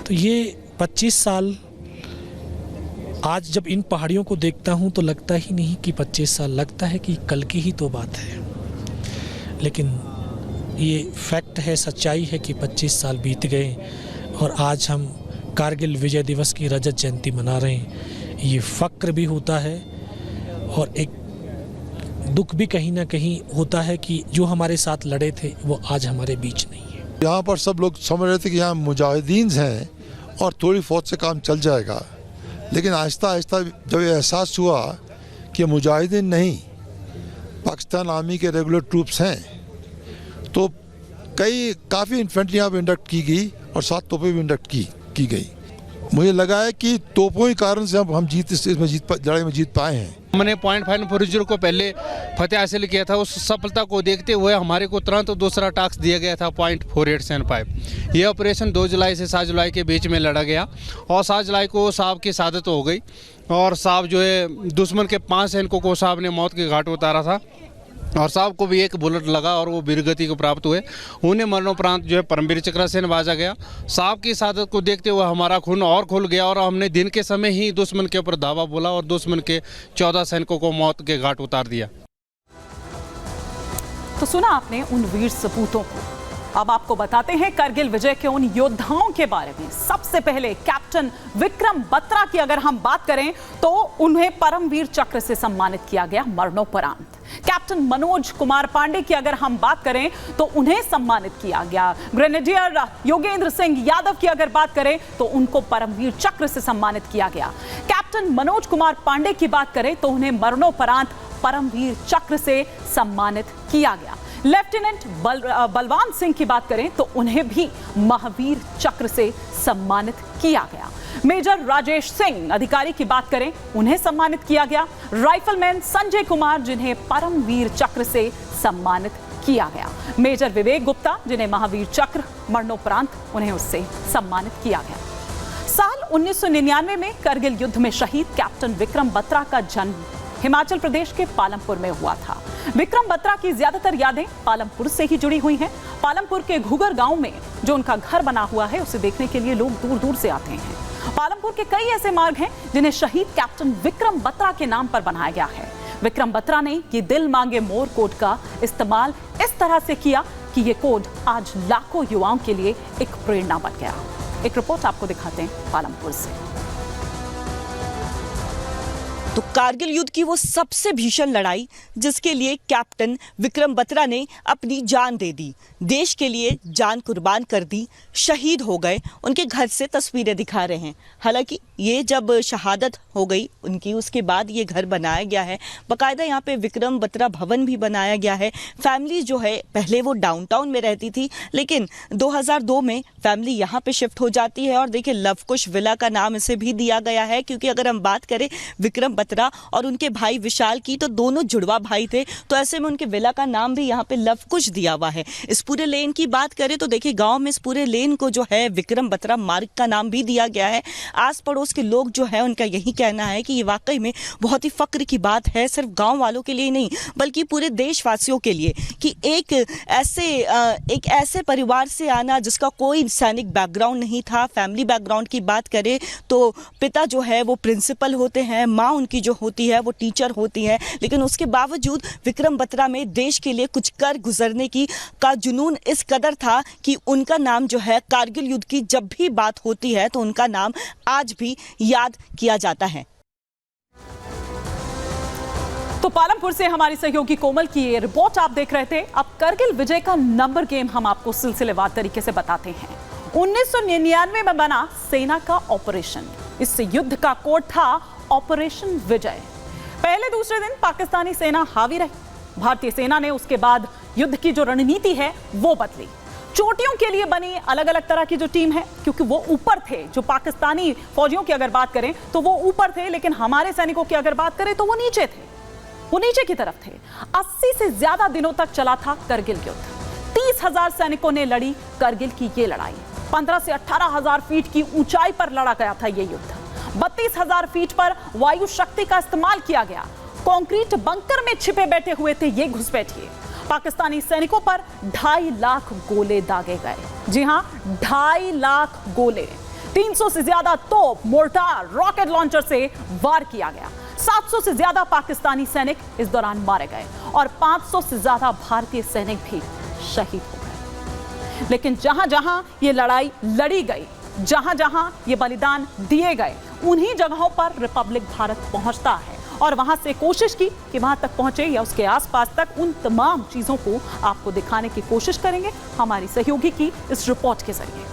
तो ये 25 साल, आज जब इन पहाड़ियों को देखता हूँ तो लगता ही नहीं कि 25 साल, लगता है कि कल की ही तो बात है। लेकिन ये फैक्ट है, सच्चाई है कि 25 साल बीत गए और आज हम कारगिल विजय दिवस की रजत जयंती मना रहे हैं। ये फ़क्र भी होता है और एक दुख भी कहीं ना कहीं होता है कि जो हमारे साथ लड़े थे वो आज हमारे बीच नहीं है। यहाँ पर सब लोग समझ रहे थे कि यहाँ मुजाहिदीन हैं और थोड़ी फौज से काम चल जाएगा, लेकिन आहिस्ता आहिस्ता जब ये एहसास हुआ कि मुजाहिदीन नहीं, पाकिस्तान आर्मी के रेगुलर ट्रूप्स हैं, तो काफ़ी इन्फेंट्री यहाँ पर इंडक्ट की गई और 7 तोपें भी इंडक्ट की गई। मुझे लगा है कि तोपों के कारण से हम लड़ाई में जीत पाए हैं। हमने .540 को पहले फतेह हासिल किया था। उस सफलता को देखते हुए हमारे को तुरंत दूसरा टास्क दिया गया था .4875। ये ऑपरेशन 2 जुलाई से 7 जुलाई के बीच में लड़ा गया और 7 जुलाई को साहब की शहादत हो गई और साहब जो है दुश्मन के 5 सैनिकों को साहब ने मौत के घाट उतारा था और साहब को भी एक बुलेट लगा और वो वीरगति को प्राप्त हुए। उन्हें मरणोपरांत जो है परमवीर चक्र से नवाजा गया। साहब की शहादत को देखते हुए हमारा खून और खुल गया और हमने दिन के समय ही दुश्मन के ऊपर धावा बोला और दुश्मन के 14 सैनिकों को मौत के घाट उतार दिया। तो सुना आपने उन वीर सपूतों को। अब आपको बताते हैं करगिल विजय के उन योद्धाओं के बारे में। सबसे पहले कैप्टन विक्रम बत्रा की अगर हम बात करें तो उन्हें परमवीर चक्र से सम्मानित किया गया मरणोपरांत। कैप्टन मनोज कुमार पांडे की अगर हम बात करें तो उन्हें सम्मानित किया गया। ग्रेनेडियर योगेंद्र सिंह यादव की अगर बात करें तो उनको परमवीर चक्र से सम्मानित किया गया। कैप्टन मनोज कुमार पांडे की बात करें तो उन्हें मरणोपरांत परमवीर चक्र से सम्मानित किया गया। लेफ्टिनेंट बलवान सिंह की बात करें तो उन्हें भी महावीर चक्र से सम्मानित किया गया। मेजर राजेश सिंह अधिकारी की बात करें, उन्हें सम्मानित किया गया। राइफलमैन संजय कुमार जिन्हें परमवीर चक्र से सम्मानित किया गया। मेजर विवेक गुप्ता जिन्हें महावीर चक्र मरणोपरांत उन्हें उससे सम्मानित किया गया। साल 1999 में करगिल युद्ध में शहीद कैप्टन विक्रम बत्रा का जन्म हिमाचल प्रदेश के पालमपुर में हुआ था। विक्रम बत्रा की ज्यादातर यादें पालमपुर से ही जुड़ी हुई हैं। पालमपुर के घुगर गांव में जो उनका घर बना हुआ है उसे देखने के लिए लोग दूर दूर से आते हैं। पालमपुर के कई ऐसे मार्ग हैं जिन्हें शहीद कैप्टन विक्रम बत्रा के नाम पर बनाया गया है। विक्रम बत्रा ने ये दिल मांगे मोर कोड का इस्तेमाल इस तरह से किया कि ये कोड आज लाखों युवाओं के लिए एक प्रेरणा बन गया। एक रिपोर्ट आपको दिखाते हैं पालमपुर से। तो कारगिल युद्ध की वो सबसे भीषण लड़ाई जिसके लिए कैप्टन विक्रम बत्रा ने अपनी जान दे दी, देश के लिए जान कुर्बान कर दी, शहीद हो गए। उनके घर से तस्वीरें दिखा रहे हैं। हालांकि ये जब शहादत हो गई उनकी, उसके बाद ये घर बनाया गया है। बाकायदा यहाँ पे विक्रम बत्रा भवन भी बनाया गया है। फैमिली जो है पहले वो डाउनटाउन में रहती थी, लेकिन 2002 में फैमिली यहाँ पे शिफ्ट हो जाती है और देखिए लवकुश विला का नाम इसे भी दिया गया है, क्योंकि अगर हम बात करें विक्रम बत्रा और उनके भाई विशाल की, तो दोनों जुड़वा भाई थे, तो ऐसे में उनके विला का नाम भी यहाँ पे लवकुश दिया हुआ है। इस पूरे लेन की बात करें तो देखिए गांव में इस पूरे लेन को जो है विक्रम बत्रा मार्ग का नाम भी दिया गया है। आस पड़ोस के लोग जो है उनका यही कहना है कि ये वाकई में बहुत ही फक्र की बात है, सिर्फ गांव वालों के लिए नहीं बल्कि पूरे देशवासियों के लिए, कि एक ऐसे परिवार से आना जिसका कोई सैनिक बैकग्राउंड नहीं था। फैमिली बैकग्राउंड की बात करें तो पिता जो है वो प्रिंसिपल होते हैं, माँ उनकी जो होती है वो टीचर होती है, लेकिन उसके बावजूद विक्रम बत्रा में देश के लिए कुछ कर गुजरने का जुनून इस कदर था कि उनका नाम जो है कारगिल युद्ध की जब भी बात होती है तो उनका नाम आज भी याद किया जाता है। तो पालमपुर से हमारी सहयोगी कोमल की ये रिपोर्ट आप देख रहे थे। अब करगिल विजय का नंबर गेम हम आपको सिलसिलेवार तरीके से बताते हैं। 1999 में बना सेना का ऑपरेशन, इस युद्ध का कोड था ऑपरेशन विजय। पहले दूसरे दिन पाकिस्तानी सेना हावी रही। भारतीय सेना ने उसके बाद युद्ध की जो रणनीति है वो बदली। चोटियों के लिए बनी अलग अलग तरह की जो टीम है, क्योंकि वो ऊपर थे, जो पाकिस्तानी फौजियों की अगर बात करें तो वो ऊपर थे, लेकिन हमारे सैनिकों की अगर बात करें तो वो नीचे थे, वो नीचे की तरफ थे। 80 से ज्यादा दिनों तक चला था करगिल युद्ध। 30,000 सैनिकों ने लड़ी करगिल की ये लड़ाई। 15 से 18,000 फीट की ऊंचाई पर लड़ा गया था ये युद्ध। 32,000 फीट पर वायु शक्ति का इस्तेमाल किया गया। कंक्रीट बंकर में छिपे बैठे हुए थे ये घुसपैठिए। पाकिस्तानी सैनिकों पर 2.5 लाख गोले दागे गए। जी हां, 2.5 लाख गोले। 300 से ज्यादा तोप, मोर्टार, रॉकेट लॉन्चर से वार किया गया। 700 से ज्यादा पाकिस्तानी सैनिक इस दौरान मारे गए और 500 से ज्यादा भारतीय सैनिक भी शहीद हो गए। लेकिन जहां जहां ये लड़ाई लड़ी गई, जहां जहां ये बलिदान दिए गए, उन्हीं जगहों पर रिपब्लिक भारत पहुंचता है और वहां से कोशिश की कि वहां तक पहुंचे या उसके आसपास तक। उन तमाम चीजों को आपको दिखाने की कोशिश करेंगे हमारी सहयोगी की इस रिपोर्ट के जरिए।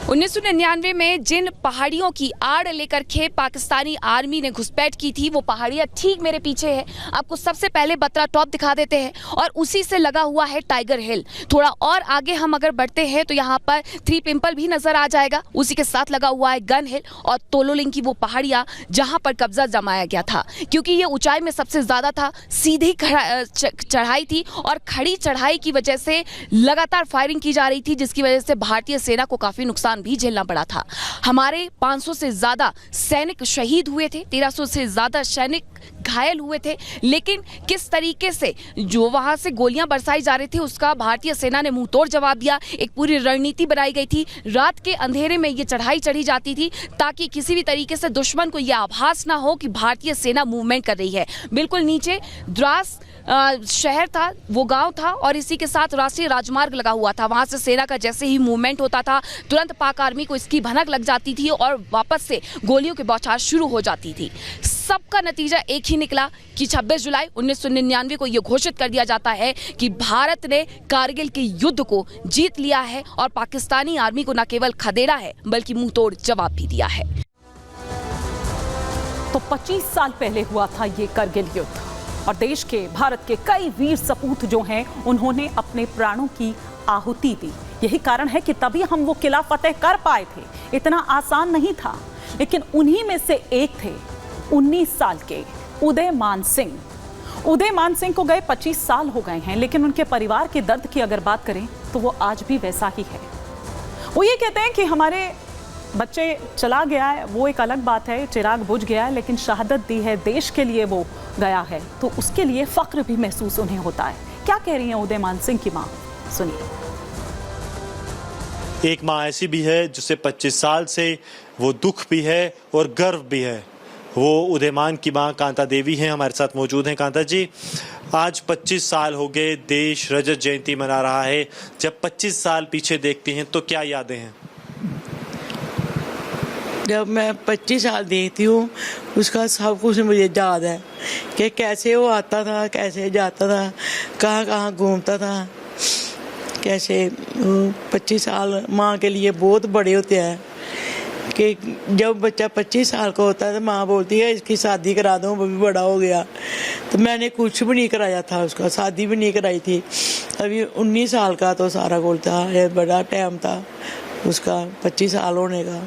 1999 में जिन पहाड़ियों की आड़ लेकर के पाकिस्तानी आर्मी ने घुसपैठ की थी, वो पहाड़ियां ठीक मेरे पीछे है। आपको सबसे पहले बत्रा टॉप दिखा देते हैं और उसी से लगा हुआ है टाइगर हिल। थोड़ा और आगे हम अगर बढ़ते हैं तो यहाँ पर 3 पिंपल भी नजर आ जाएगा। उसी के साथ लगा हुआ है गन हिल और तोलोलिंग की वो पहाड़ियां जहाँ पर कब्जा जमाया गया था, क्योंकि ये ऊंचाई में सबसे ज्यादा था। सीधी चढ़ाई थी और खड़ी चढ़ाई की वजह से लगातार फायरिंग की जा रही थी, जिसकी वजह से भारतीय सेना को काफी नुकसान भी झेलना पड़ा था। हमारे 500 से ज्यादा सैनिक शहीद हुए थे, 1300 से ज्यादा सैनिक घायल हुए थे। लेकिन किस तरीके से जो वहां से गोलियां बरसाई जा रही थी, उसका भारतीय सेना ने मुंह तोड़ जवाब दिया। एक पूरी रणनीति बनाई गई थी। रात के अंधेरे में ये चढ़ाई चढ़ी जाती थी ताकि किसी भी तरीके से दुश्मन को यह आभास ना हो कि भारतीय सेना मूवमेंट कर रही है। बिल्कुल नीचे द्रास शहर था, वो गांव था और इसी के साथ राष्ट्रीय राजमार्ग लगा हुआ था। वहां से सेना का जैसे ही मूवमेंट होता था, तुरंत पाक आर्मी को इसकी भनक लग जाती थी और वापस से गोलियों की बौछार शुरू हो जाती थी। सबका नतीजा एक ही निकला कि 26 जुलाई 1999 को यह घोषित कर दिया जाता है कि भारत ने कारगिल के युद्ध को जीत लिया है और पाकिस्तानी आर्मी को न केवल खदेड़ा है बल्कि मुंहतोड़ जवाब भी दिया है। तो 25 साल पहले हुआ था ये कारगिल युद्ध और देश के, भारत के कई वीर सपूत जो हैं, उन्होंने अपने प्राणों की आहुति दी। यही कारण है कि तभी हम वो किला फतेह कर पाए थे। इतना आसान नहीं था, लेकिन उन्हीं में से एक थे 19 साल के उदयमान सिंह। उदयमान सिंह को गए 25 साल हो गए हैं, लेकिन उनके परिवार के दर्द की अगर बात करें तो वो आज भी वैसा ही है। वो ये कहते हैं कि हमारे बच्चे चला गया है, वो एक अलग बात है, चिराग बुझ गया है, लेकिन शहादत दी है, देश के लिए वो गया है, तो उसके लिए फख्र भी महसूस उन्हें होता है। क्या कह रही हैं उदयमान सिंह की मां, सुनिए। एक माँ ऐसी भी है जिसे 25 साल से वो दुख भी है और गर्व भी है। वो उदयमान की माँ कांता देवी हैं, हमारे साथ मौजूद हैं। कांता जी, आज 25 साल हो गए, देश रजत जयंती मना रहा है। जब 25 साल पीछे देखती हैं तो क्या यादें हैं? जब मैं 25 साल देखती हूँ, उसका सब कुछ मुझे याद है कि कैसे वो आता था, कैसे जाता था, कहाँ कहाँ घूमता था, कैसे 25 साल माँ के लिए बहुत बड़े होते हैं। कि जब बच्चा 25 साल का होता है तो माँ बोलती है इसकी शादी करा दो, वो भी बड़ा हो गया। तो मैंने कुछ भी नहीं कराया था, उसका शादी भी नहीं कराई थी। अभी 19 साल का तो सारा गोल था, ये बड़ा टाइम था उसका 25 साल होने का।